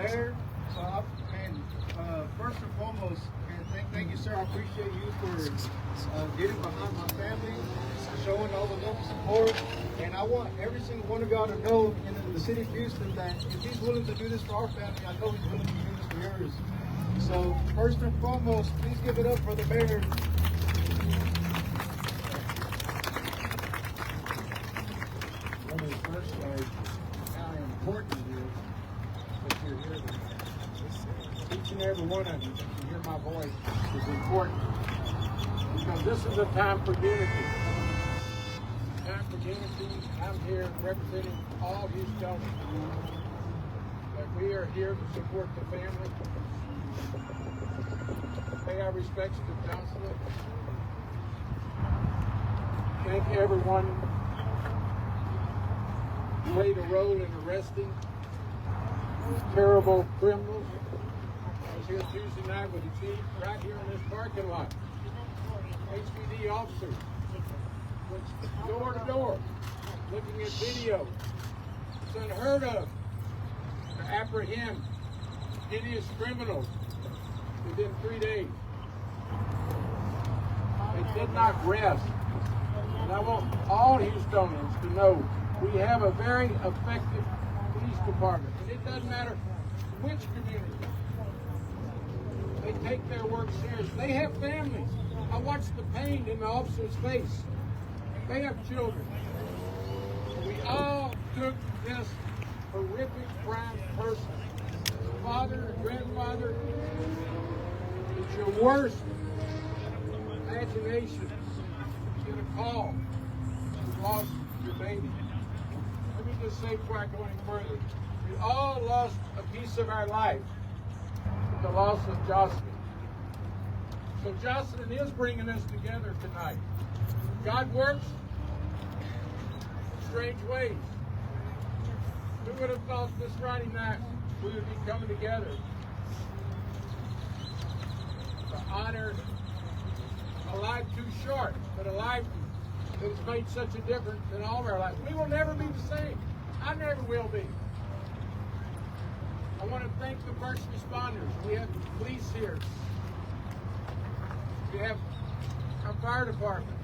Mayor, first and foremost, thank you, sir. I appreciate you for getting behind my family, showing all the love and support. And I want every single one of y'all to know in the city of Houston that if he's willing to do this for our family, I know he's willing to do this for yours. So first and foremost, please give it up for the mayor. Let me first say how important it is that you're here today. Each and every one of you that can hear my voice is important. Because this is a time for unity. Time for unity. I'm here representing all Houstonians. That we are here to support the family. Pay our respects to Jocelyn. Thank everyone who played a role in arresting terrible criminals. I was here Tuesday night with the chief right here in this parking lot. HPD officers went door to door looking at video. It's unheard of to apprehend hideous criminals within 3 days. They did not rest. And I want all Houstonians to know we have a very effective police department. And it doesn't matter which community. They take their work serious. They have families. I watched the pain in the officer's face. They have children. We all took this horrific crime person, father, grandfather. It's your worst imagination. Get a call. You lost your baby. Let me just say before I go any further, we all lost a piece of our life with the loss of Jocelyn. So Jocelyn is bringing us together tonight. God works in strange ways. Who would have thought this Friday night we would be coming together to honor a life too short, but a life that has made such a difference in all of our lives. We will never be the same. I never will be. I want to thank the first responders. We have the police here. We have our fire department.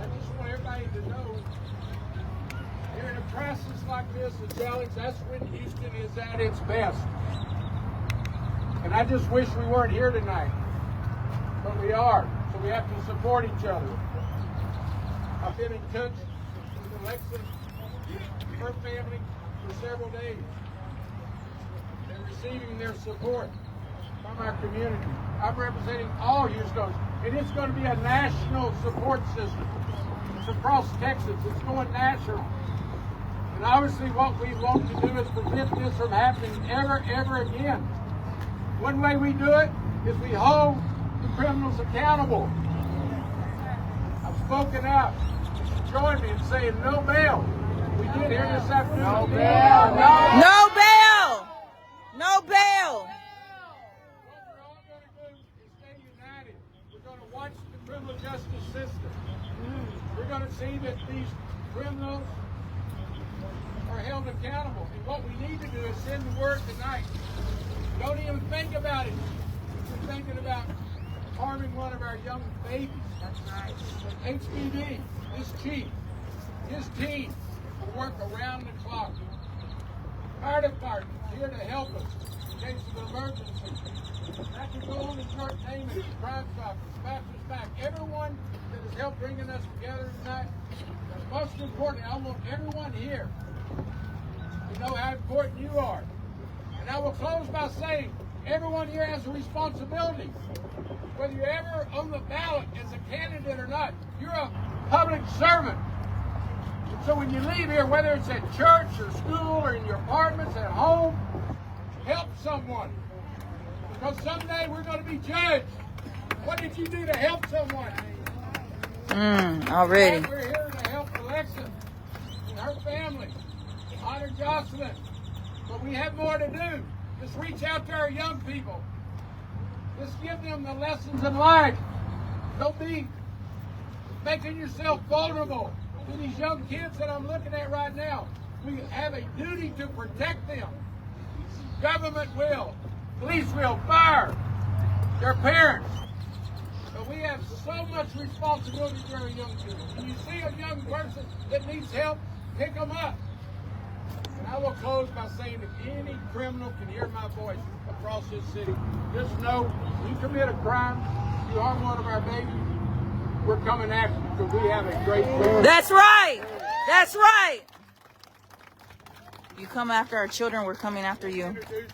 I just want everybody to know, here in a crisis like this, a challenge, that's when Houston is at its best. And I just wish we weren't here tonight, but we are. So we have to support each other. I've been in touch with Alexa, her family, for several days. They're receiving their support from our community. I'm representing all Houstonians, and it's going to be a national support system. It's across Texas. It's going national. And obviously what we want to do is prevent this from happening ever again. One way we do it is we hold the criminals accountable. I've spoken out. Join me in saying no bail. We did here this afternoon. No bail. No bail. No bail. What we're all going to do is stay united. We're going to watch the criminal justice system. We're going to see that these criminals are held accountable. And what we need to do is send the word tonight. Don't even think about it. We're thinking about harming one of our young babies. That's right. HPD, this chief, his team will work around the clock. Fire department here to help us in case of an emergency. I can go on and start naming it. Crime Stoppers, Dispatchers Back, everyone that has helped bringing us together tonight. And most importantly, I want everyone here to know how important you are. And I will close by saying, everyone here has a responsibility. Whether you're ever on the ballot as a candidate or not, you're a public servant. And so when you leave here, whether it's at church or school or in your apartments, at home, help someone. Because someday we're going to be judged. What did you do to help someone? Already. And we're here to help Alexa and her family, honor Jocelyn. But we have more to do. Just reach out to our young people. Just give them the lessons in life. Don't be making yourself vulnerable to these young kids that I'm looking at right now. We have a duty to protect them. government will, police will, fire, their parents. But we have so much responsibility to our young people. When you see a young person that needs help, pick them up. And I will close by saying if any criminal can hear my voice across this city, just know you commit a crime, you harm one of our babies, we're coming after you because we have a great plan. That's right. That's right. You come after our children, we're coming after you. Introduce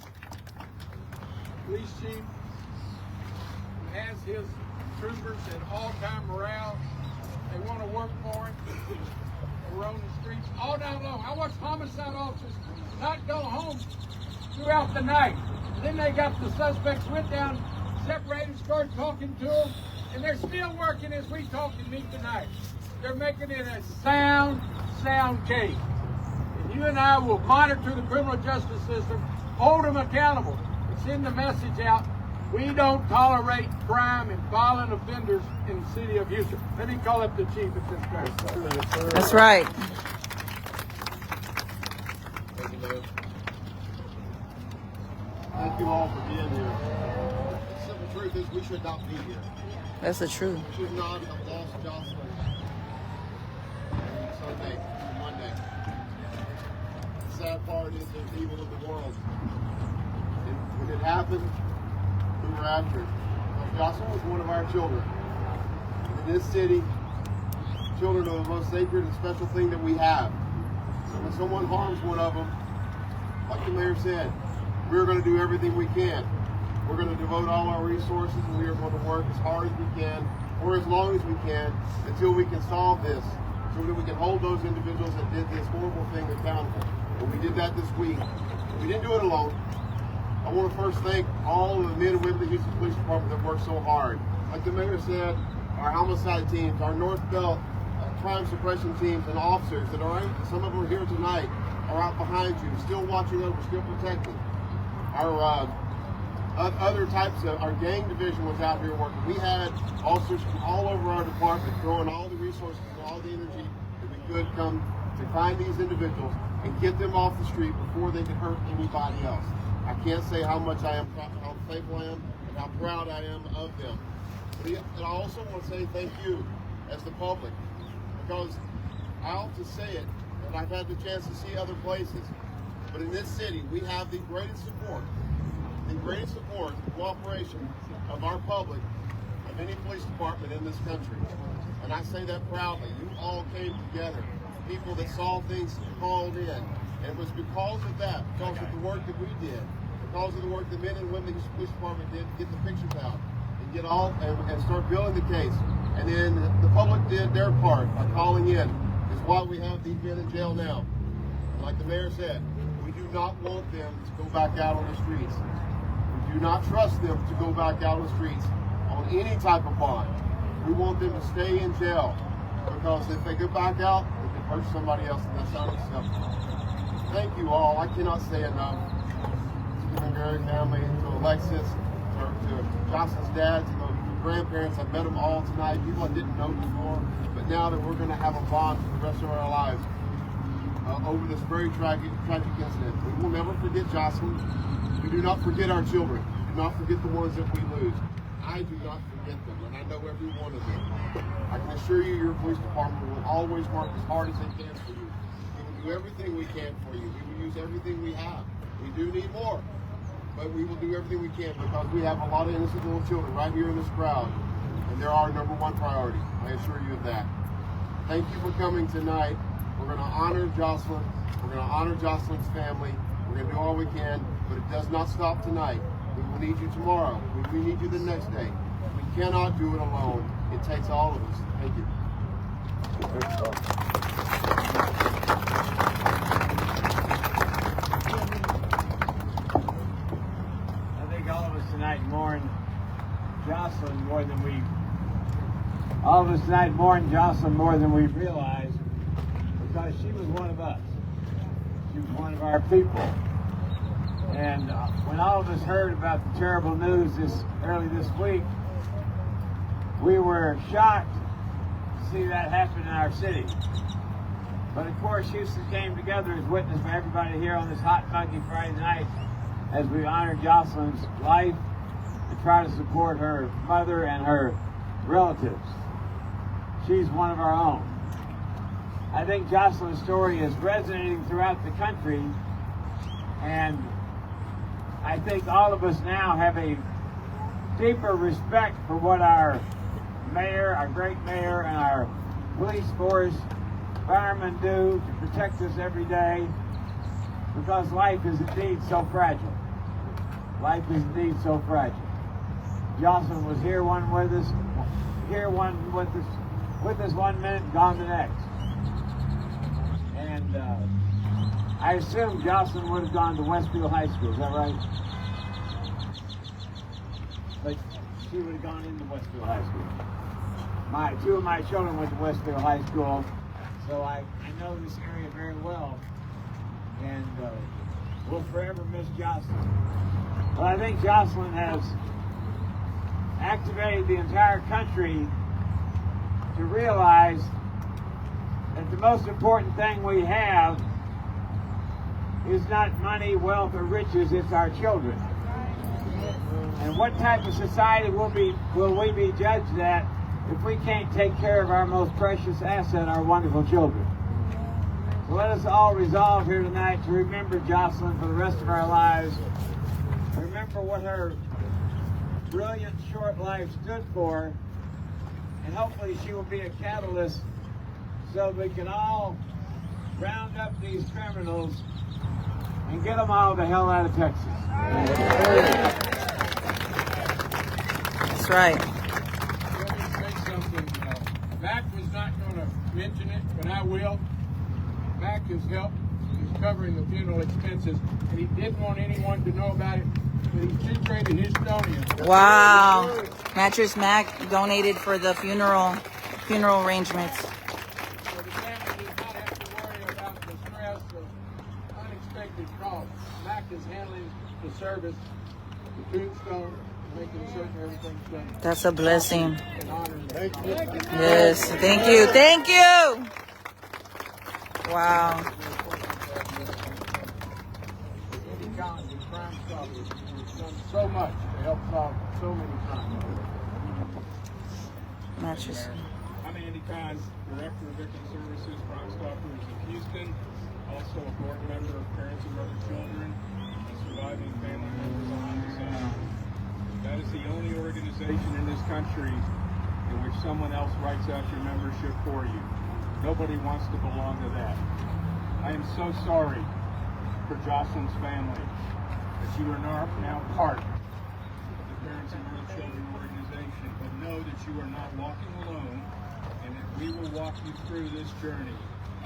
police chief who has his troopers at all-time morale. They want to work for him. They roam the streets all night long. I watch homicide officers not go home throughout the night. Then they got the suspects went down, separated, started talking to them, and they're still working as we talk and meet tonight. They're making it a sound case. And you and I will monitor the criminal justice system, hold them accountable, and send the message out. We don't tolerate crime and violent offenders in the city of Houston. Let me call up the chief at this time. That's right. Thank you, Mayor. Thank you all for being here. The simple truth is we should not be here. That's the truth. We should not have lost Jocelyn Sunday and Monday. The sad part is the evil of the world. When it happened, we were after it. Jocelyn was one of our children. In this city, children are the most sacred and special thing that we have. So when someone harms one of them, like the mayor said, we're going to do everything we can. We're going to devote all our resources and we are going to work as hard as we can or as long as we can until we can solve this, so that we can hold those individuals that did this horrible thing accountable. And we did that this week. We didn't do it alone. I want to first thank all of the men and women of the Houston Police Department that worked so hard. Like the mayor said, our homicide teams, our North Belt crime suppression teams and officers that are, some of them are here tonight, are out behind you, still watching over, still protecting. Our other types of, our gang division was out here working. We had officers from all over our department throwing all the resources and all the energy that we could come to find these individuals and get them off the street before they could hurt anybody else. I can't say how much how thankful I am and how proud I am of them. But I also want to say thank you as the public, because I often say it, and I've had the chance to see other places, but in this city, we have the greatest support and cooperation of our public, of any police department in this country. And I say that proudly. You all came together. People that saw things called in. And it was because of that, because of the work that we did, because of the work the men and women of the police department did to get the pictures out and get all and start building the case. And then the public did their part by calling in. Is why we have these men in jail now. And like the mayor said, we do not want them to go back out on the streets. We do not trust them to go back out on the streets on any type of bond. We want them to stay in jail, because if they go back out, they can hurt somebody else, and that's not acceptable. Thank you all. I cannot say enough to the Nungaray family, to Alexis, to Jocelyn's dad, to the grandparents. I met them all tonight. People I didn't know before, but now that we're going to have a bond for the rest of our lives over this very tragic incident. We will never forget Jocelyn. We do not forget our children. We do not forget the ones that we lose. I do not forget them, and I know every one of them. I can assure you, your police department will always work as hard as they can for you. We will do everything we can for you. We will use everything we have. We do need more, but we will do everything we can, because we have a lot of innocent little children right here in this crowd, and they're our number one priority. I assure you of that. Thank you for coming tonight. We're going to honor Jocelyn. We're going to honor Jocelyn's family. We're going to do all we can, but it does not stop tonight. We will need you tomorrow. We need you the next day. We cannot do it alone. It takes all of us. Thank you. I think all of us tonight mourn Jocelyn more than we realize, because she was one of us. She was one of our people. And when all of us heard about the terrible news early this week, we were shocked to see that happen in our city. But of course, Houston came together as witness for everybody here on this hot, muggy Friday night as we honor Jocelyn's life and try to support her mother and her relatives. She's one of our own. I think Jocelyn's story is resonating throughout the country, and I think all of us now have a deeper respect for what our mayor, our great mayor, and our police force, firemen do to protect us every day, because life is indeed so fragile. Life is indeed so fragile. Jocelyn was here with us 1 minute, gone the next. And I assume Jocelyn would have gone to Westfield High School, is that right? But she would have gone into Westfield High School. Two of my children went to Westfield High School, so I know this area very well, and we'll forever miss Jocelyn. But I think Jocelyn has activated the entire country to realize that the most important thing we have is not money, wealth, or riches, it's our children. And what type of society will we be judged at if we can't take care of our most precious asset, our wonderful children? So let us all resolve here tonight to remember Jocelyn for the rest of our lives. Remember what her brilliant short life stood for, and hopefully she will be a catalyst so we can all round up these criminals and get them all the hell out of Texas. That's right. Let me say something. Mac was not going to mention it, but I will. Mac has helped. He's covering the funeral expenses, and he didn't want anyone to know about it, but he situated his Estonian. Wow. Mattress Mac donated for the funeral arrangements. So the family does not have to worry about the stress of unexpected costs. Mac is handling the service, the tombstone, making certain everything's done. That's a blessing. In honor of Thank you. Yes. Thank you. Thank you. Wow. Eddie Collins and Crime Stoppers has done so much to help solve so many crimes. Mattress. I'm Andy Kahn, Director of Victim Services, Crime Stoppers of Houston, also a board member of Parents and Murdered Children, and Surviving Family Members of Homicide. That is the only organization in this country in which someone else writes out your membership for you. Nobody wants to belong to that. I am so sorry for Jocelyn's family that you are now part of the Parents and Murdered Children organization, but know that you are not walking alone, and that we will walk you through this journey,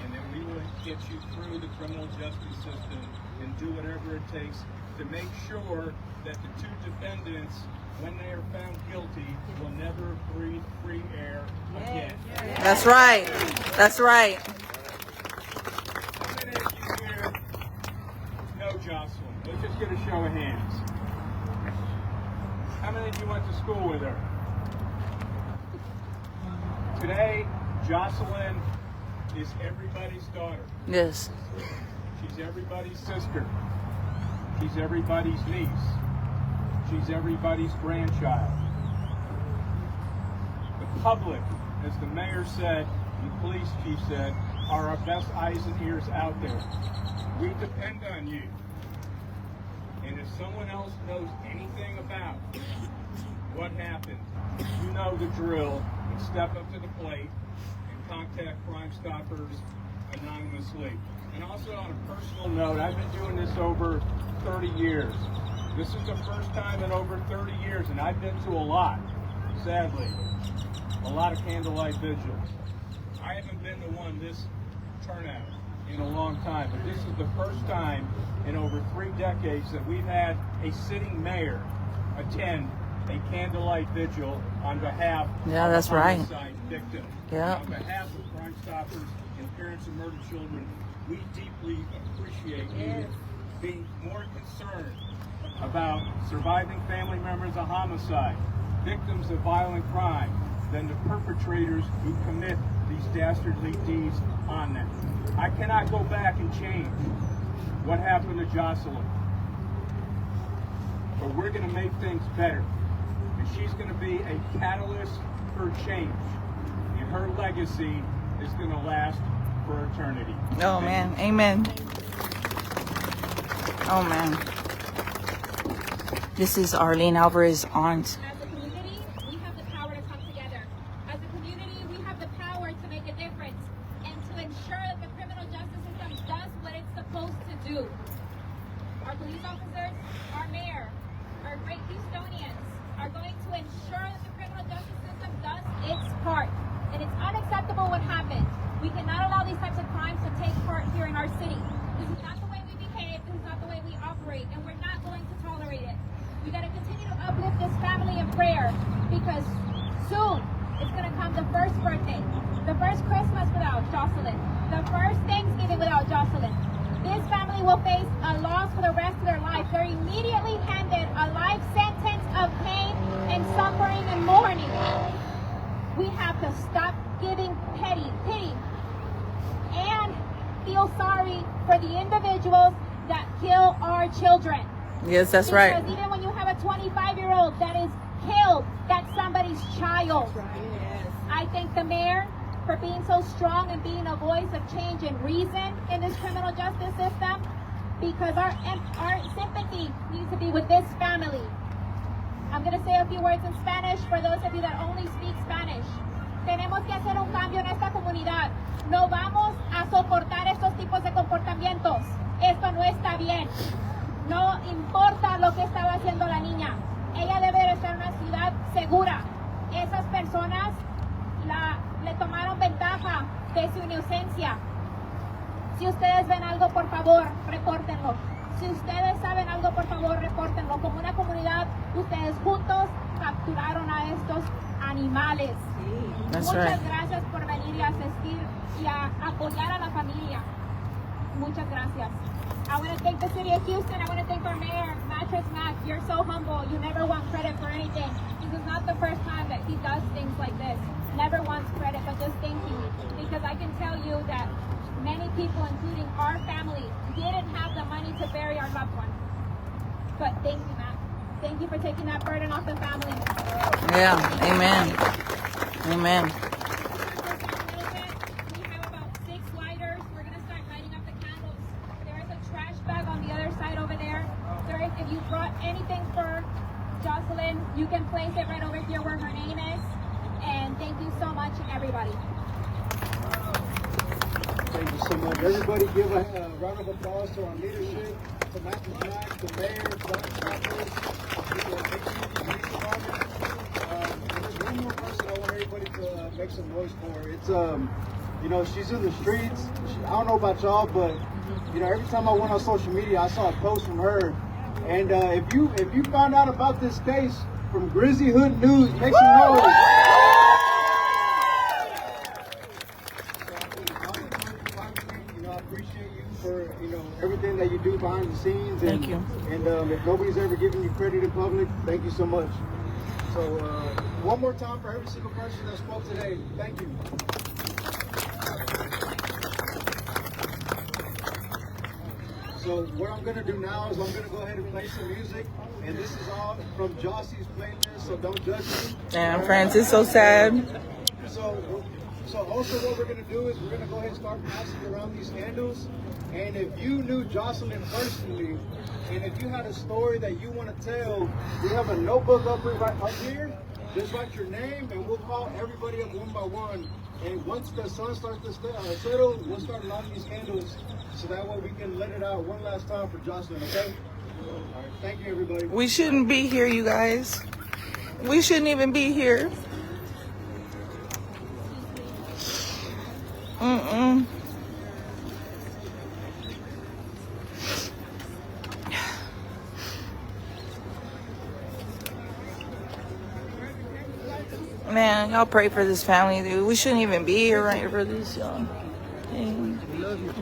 and that we will get you through the criminal justice system and do whatever it takes to make sure that the two defendants, when they are found guilty, will never breathe free air again. That's right. That's right. How many of you here know Jocelyn? Let's just get a show of hands. How many of you went to school with her? Today, Jocelyn is everybody's daughter. Yes. She's everybody's sister. She's everybody's niece. She's everybody's grandchild. The public, as the mayor said, and the police chief said, are our best eyes and ears out there. We depend on you. And if someone else knows anything about what happened, you know the drill, and step up to the plate and contact Crime Stoppers anonymously. And also on a personal note, I've been doing this over 30 years. This is the first time in over 30 years, and I've been to a lot, sadly, a lot of candlelight vigils. I haven't been to one this turnout in a long time, but this is the first time in over 3 decades that we've had a sitting mayor attend a candlelight vigil on behalf of that's a right. homicide victim. Yeah. On behalf of Crime Stoppers and Parents of Murdered Children, we deeply appreciate you being more concerned about surviving family members of homicide, victims of violent crime, than the perpetrators who commit these dastardly deeds on them. I cannot go back and change what happened to Jocelyn. but we're going to make things better. And she's going to be a catalyst for change. And her legacy is going to last for eternity. Oh, man. Amen. Oh, man. This is Arlene Alvarez's aunt. As a community, we have the power to come together. As a community, we have the power to make a difference and to ensure that the criminal justice system does what it's supposed to do. Our police officers, our mayor, our great Houstonians are going to ensure that the criminal justice system does its part. And it's unacceptable what happened. We cannot allow these types of crimes to take part here in our city. This is not the way we behave. This is not the way we operate. And we're not going to tolerate it. We got to continue to uplift this family in prayer because soon it's going to come the first birthday, the first Christmas without Jocelyn, the first Thanksgiving without Jocelyn. This family will face a loss for the rest of their life. They're immediately handed a life sentence of pain and suffering and mourning. We have to stop giving pity and feel sorry for the individuals that kill our children. Yes, that's right. Because even when you have a 25-year-old that is killed, that's somebody's child. I thank the mayor for being so strong and being a voice of change and reason in this criminal justice system, because our sympathy needs to be with this family. I'm going to say a few words in Spanish for those of you that only speak Spanish. Tenemos que hacer un cambio en esta comunidad. No vamos a soportar estos tipos de comportamientos. Esto no está bien. No importa lo que estaba haciendo la niña. Ella debe de estar en una ciudad segura. Esas personas le tomaron ventaja de su inocencia. Si ustedes ven algo, por favor, repórtenlo. Si ustedes saben algo, por favor, repórtenlo. Como una comunidad, ustedes juntos capturaron a estos animales. Muchas gracias por venir y asistir y a apoyar a la familia. Muchas gracias. I want to thank the city of Houston. I want to thank our mayor, Mattress Mac. You're so humble. You never want credit for anything. This is not the first time that he does things like this. Never wants credit, but just thank you. Because I can tell you that many people, including our family, didn't have the money to bury our loved ones. But thank you, Matt. Thank you for taking that burden off the family. Yeah, amen. Amen. We have about 6 lighters. We're going to start lighting up the candles. There is a trash bag on the other side over there. If you brought anything for Jocelyn, you can place it right over here where her name is. And thank you so much, everybody. Thank you so much. Everybody give a round of applause to our leadership, to Matthew Black, the mayor, Dr. There's one more person I want everybody to make some noise for. It's you know, she's in the streets. I don't know about y'all, but you know, every time I went on social media, I saw a post from her. And if you found out about this case from Grizzly Hood News, make some noise. I appreciate you for everything that you do behind the scenes. And, Thank you. And if nobody's ever given you credit in public, thank you so much. So one more time for every single person that spoke today, thank you. So what I'm gonna do now is I'm gonna go ahead and play some music, and this is all from Jossie's playlist, so don't judge me. Damn, friends, it's so sad. So also what we're going to do is we're going to go ahead and start passing around these candles. And if you knew Jocelyn personally, and if you had a story that you want to tell, we have a notebook up here. Just write your name, and we'll call everybody up one by one. And once the sun starts to settle, we'll start lighting these candles, so that way we can let it out one last time for Jocelyn, okay? All right, thank you, everybody. We shouldn't be here, you guys. We shouldn't even be here. Man, y'all pray for this family, dude. We shouldn't even be here right for this, y'all.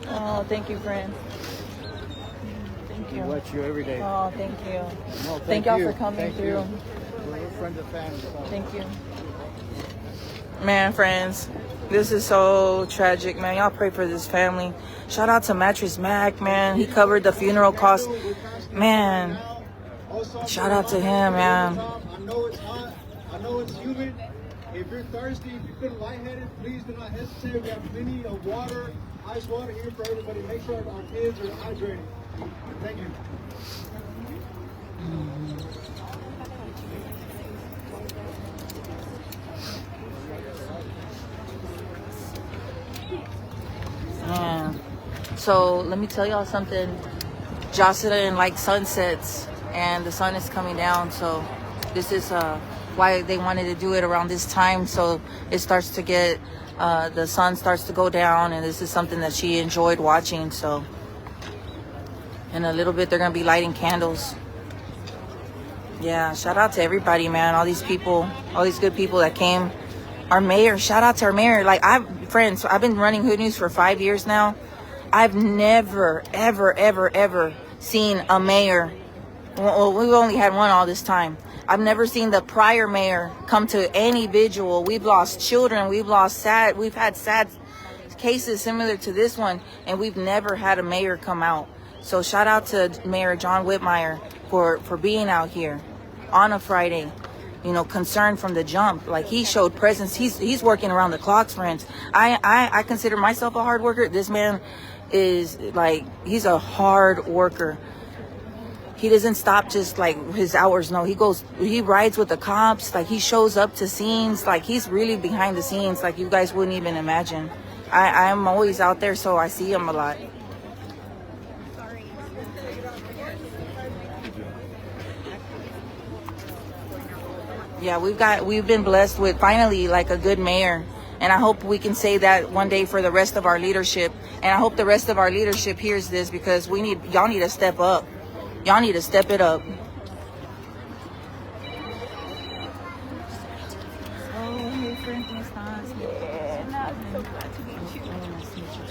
Oh, thank you, friend. Thank you. We watch you every day. Oh, thank you. No, thank y'all you. for coming Thank through. You. We're friends of family. So. Thank you. Man, friends, this is so tragic, man. Y'all pray for this family. Shout out to Mattress Mac, man. He covered the funeral costs. Man. Also, Shout out to him, man. I know it's hot. I know it's humid. If you're thirsty, if you feel lightheaded, please do not hesitate. We have plenty of water, ice water here for everybody. Make sure our kids are hydrated. Thank you. Man. So let me tell y'all something. Jocelyn likes sunsets, and the sun is coming down. So this is why they wanted to do it around this time. So it starts to get, the sun starts to go down, and this is something that she enjoyed watching. So in a little bit, they're gonna be lighting candles. Yeah, shout out to everybody, man. All these people, all these good people that came. Our mayor, shout out to our mayor. Like, I've been running Hood News for 5 years now. I've never, ever seen a mayor. Well, we've only had one all this time. I've never seen the prior mayor come to any vigil. We've lost children. We've had sad cases similar to this one, and we've never had a mayor come out. So shout out to Mayor John Whitmire for being out here on a Friday. You know, concerned from the jump. Like, he showed presence. He's working around the clock, friends. I consider myself a hard worker. This man is, like, he's a hard worker. He doesn't stop just like his hours. No, he rides with the cops. Like, he shows up to scenes. Like, he's really behind the scenes, like you guys wouldn't even imagine. I'm always out there, so I see him a lot. Yeah, we've been blessed with finally like a good mayor, and I hope we can say that one day for the rest of our leadership. And I hope the rest of our leadership hears this, because y'all need to step up. Y'all need to step it up. Oh, hey, friend, ¿cómo estás? Yeah, I'm so glad to meet you. Nice to meet you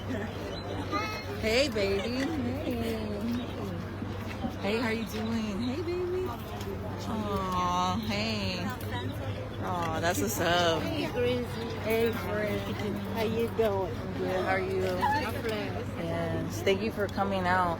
too. Hey, baby. Hey, how you doing? Hey, baby. Aw, hey. Aw, that's what's up. Hey, Gracie. Hey, friend. How you doing? Good, how are you? Yes, thank you for coming out.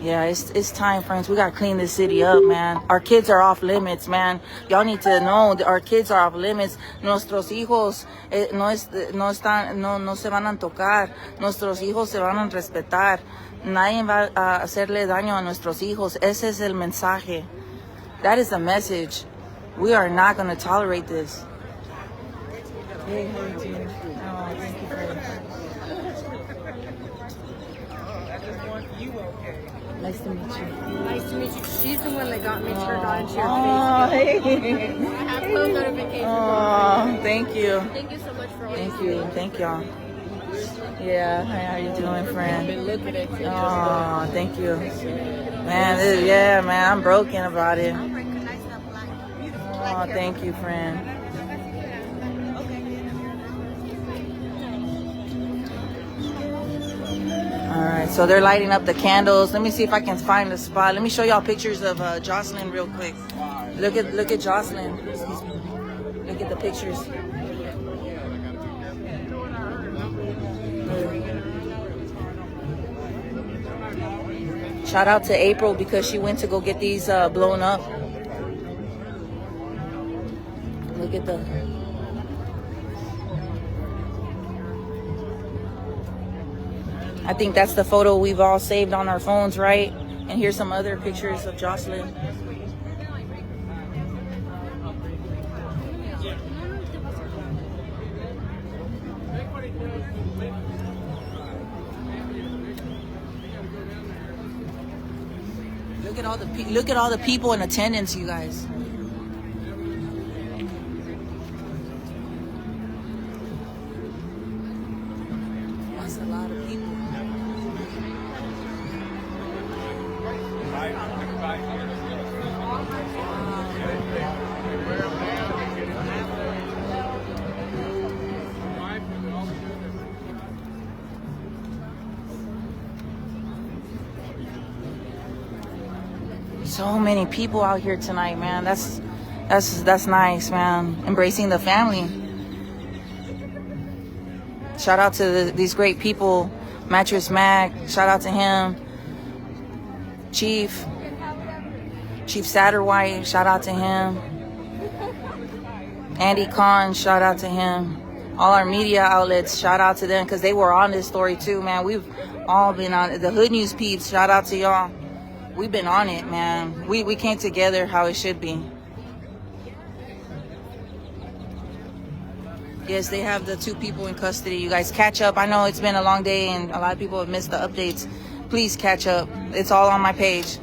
Yeah, it's time, friends. We gotta clean this city up, man. Our kids are off limits, man. Y'all need to know that our kids are off limits. Nuestros hijos no se van a tocar. Nuestros hijos se van a respetar. Nadie va a hacerle daño a nuestros hijos. Ese es el mensaje. That is the message. We are not going to tolerate this. Hey, how are you doing? Oh, thank you for Nice to meet you. Nice to meet you. She's the one that got me turned on to your Oh, Facebook. hey. I have post notifications. Oh, thank you. Thank you so much for all Thank you. Thank y'all. Yeah, how you doing, friend? been looking at you. Oh, thank you. Man, yeah, man, I'm broken about it. Oh, thank you, friend. All right, so they're lighting up the candles. Let me see if I can find a spot. Let me show y'all pictures of Jocelyn real quick. Look at Jocelyn. Look at the pictures. Shout out to April, because she went to go get these blown up. Look at the... I think that's the photo we've all saved on our phones, right? And here's some other pictures of Jocelyn. Look at all the people in attendance, you guys. That's a lot of people. So many people out here tonight, man. That's nice, man. Embracing the family. Shout out to these great people Mattress Mac, shout out to him. Chief Satterwhite, shout out to him. Andy Kahn, shout out to him. All our media outlets, shout out to them because they were on this story too, man. We've all been on it. The Hood News peeps, shout out to y'all. We've been on it, man. We came together how it should be. Yes, they have the 2 people in custody. You guys catch up. I know it's been a long day and a lot of people have missed the updates. Please catch up. It's all on my page.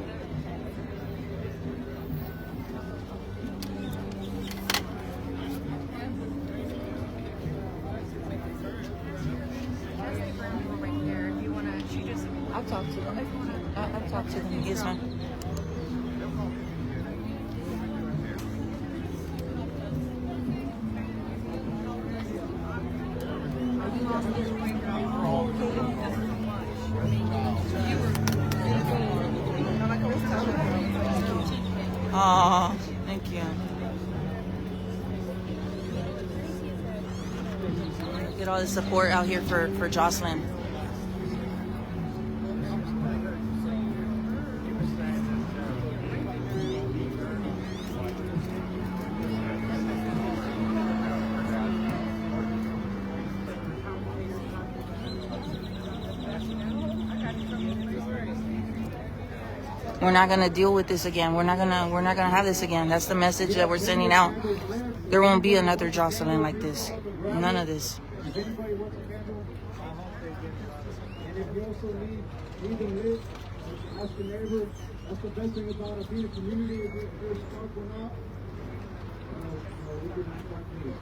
I'll talk to them. I'll talk to them. Yes, ma'am. Oh, thank you. Get all the support out here for Jocelyn. We're not gonna deal with this again. We're not gonna have this again. That's the message that we're sending out. There won't be another Jocelyn like this. None of this. If anybody wants a candle, I hope they get it. And if you also need them lit, ask your neighbor. That's the best thing about being a community. If you're spark one out, we can spark you.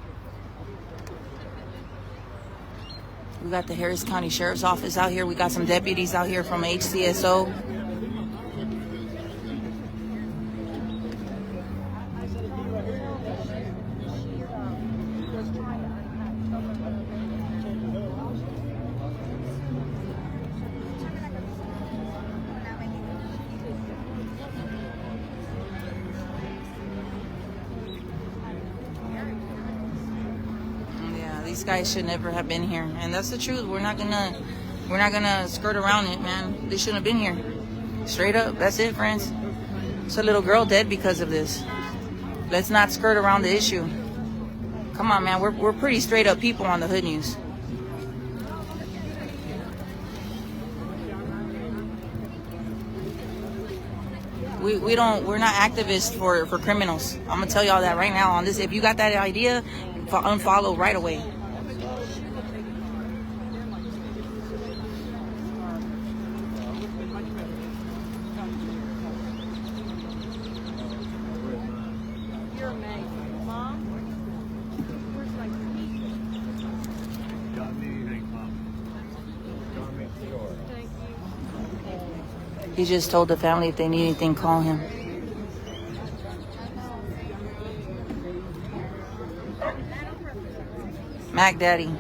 We got the Harris County Sheriff's Office out here. We got some deputies out here from HCSO. These guys should never have been here, and that's the truth. We're not gonna skirt around it, man. They shouldn't have been here. Straight up, that's it, friends. It's a little girl dead because of this. Let's not skirt around the issue. Come on, man. We're pretty straight up people on the Hood News. We're not activists for criminals. I'm gonna tell y'all that right now on this. If you got that idea, unfollow right away. You're amazing. Mom? Where's my Thank you. He just told the family if they need anything, call him. Mac Daddy.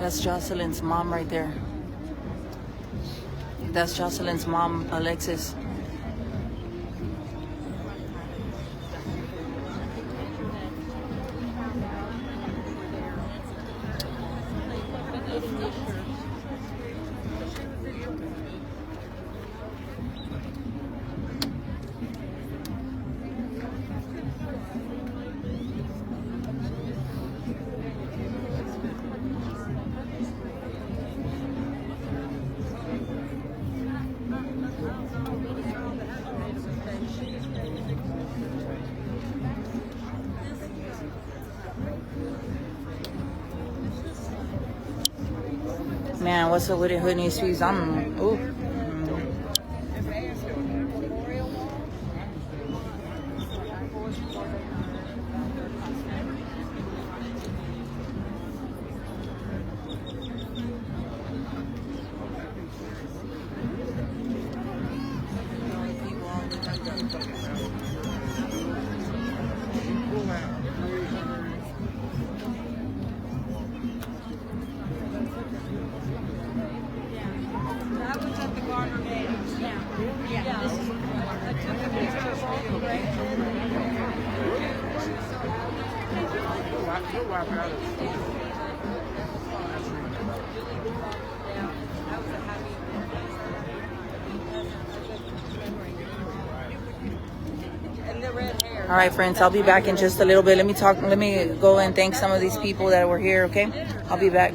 That's Jocelyn's mom right there. That's Jocelyn's mom, Alexis. Man, what's up with it, Hood News Streets? All right, friends, I'll be back in just a little bit. Let me go and thank some of these people that were here, okay? I'll be back.